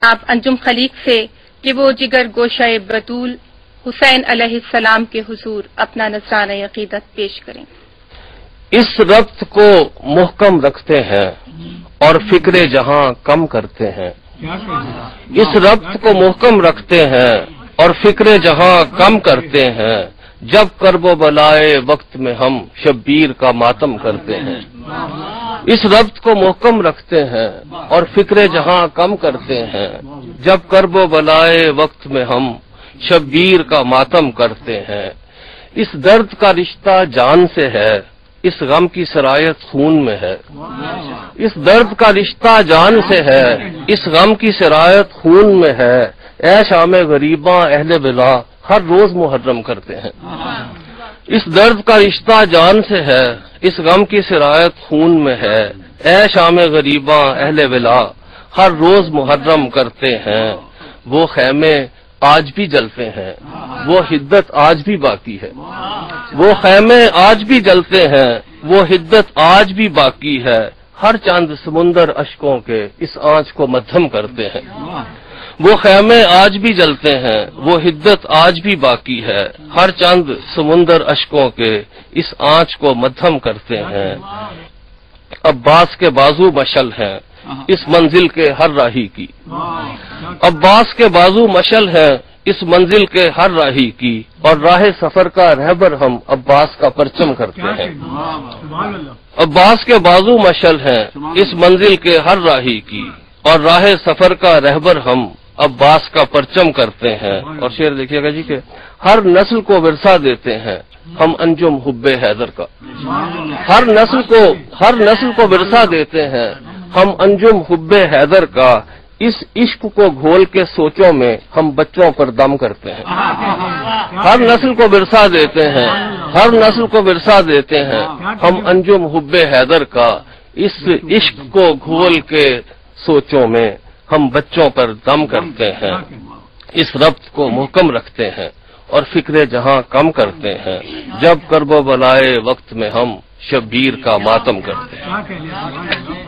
آپ انجم خلیق سے کہ وہ جگر گوشہ بطول حسین علیہ السلام کے حضور اپنا نذرانہ عقیدت پیش کریں۔ اس ربط کو محکم رکھتے ہیں اور فکر جہاں کم کرتے ہیں، اس ربط کو محکم رکھتے ہیں اور فکر جہاں کم کرتے ہیں، جب کرب و بلائے وقت میں ہم شبیر کا ماتم کرتے ہیں۔ اس ربط کو محکم رکھتے ہیں اور فکر جہاں کم کرتے ہیں، جب کرب و بلائے وقت میں ہم شبیر کا ماتم کرتے ہیں۔ اس درد کا رشتہ جان سے ہے، اس غم کی سرایت خون میں ہے، اس درد کا رشتہ جان سے ہے، اس غم کی سرایت خون میں ہے، اے شام غریباں اہل بلا ہر روز محرم کرتے ہیں۔ اس درد کا رشتہ جان سے ہے، اس غم کی سرایت خون میں ہے، اے شام غریباں اہل بلا ہر روز محرم کرتے ہیں۔ وہ خیمے آج بھی جلتے ہیں، وہ حدت آج بھی باقی ہے، وہ خیمے آج بھی جلتے ہیں، وہ حدت آج بھی باقی ہے، ہر چاند سمندر اشکوں کے اس آنچ کو مدھم کرتے ہیں۔ وہ خیمے آج بھی جلتے ہیں، وہ حدت آج بھی باقی ہے، ہر چاند سمندر اشکوں کے اس آنچ کو مدھم کرتے ہیں۔ عباس کے بازو مشل ہیں اس منزل کے ہر راہی کی، عباس کے بازو مشل ہے اس منزل کے ہر راہی کی، اور راہ سفر کا رہبر ہم عباس کا پرچم کرتے ہیں۔ عباس کے بازو مشل ہیں اس منزل کے ہر راہی کی، اور راہ سفر کا رہبر ہم عباس کا پرچم کرتے ہیں۔ اور شعر دیکھیے گا جی کہ ہر نسل کو ورثہ دیتے ہیں ہم انجم حب حیدر کا، ہر نسل کو ورثہ دیتے ہیں ہم انجم حب حیدر کا، اس عشق کو گھول کے سوچوں میں ہم بچوں پر دم کرتے ہیں۔ ہر نسل کو ورثہ دیتے ہیں، ہر نسل کو ورثہ دیتے ہیں ہم انجم حب حیدر کا، اس عشق کو گھول کے سوچوں میں ہم بچوں پر دم کرتے ہیں۔ اس ربط کو محکم رکھتے ہیں اور فکر جہاں کم کرتے ہیں، جب کرب و بلائے وقت میں ہم شبیر کا ماتم کرتے ہیں۔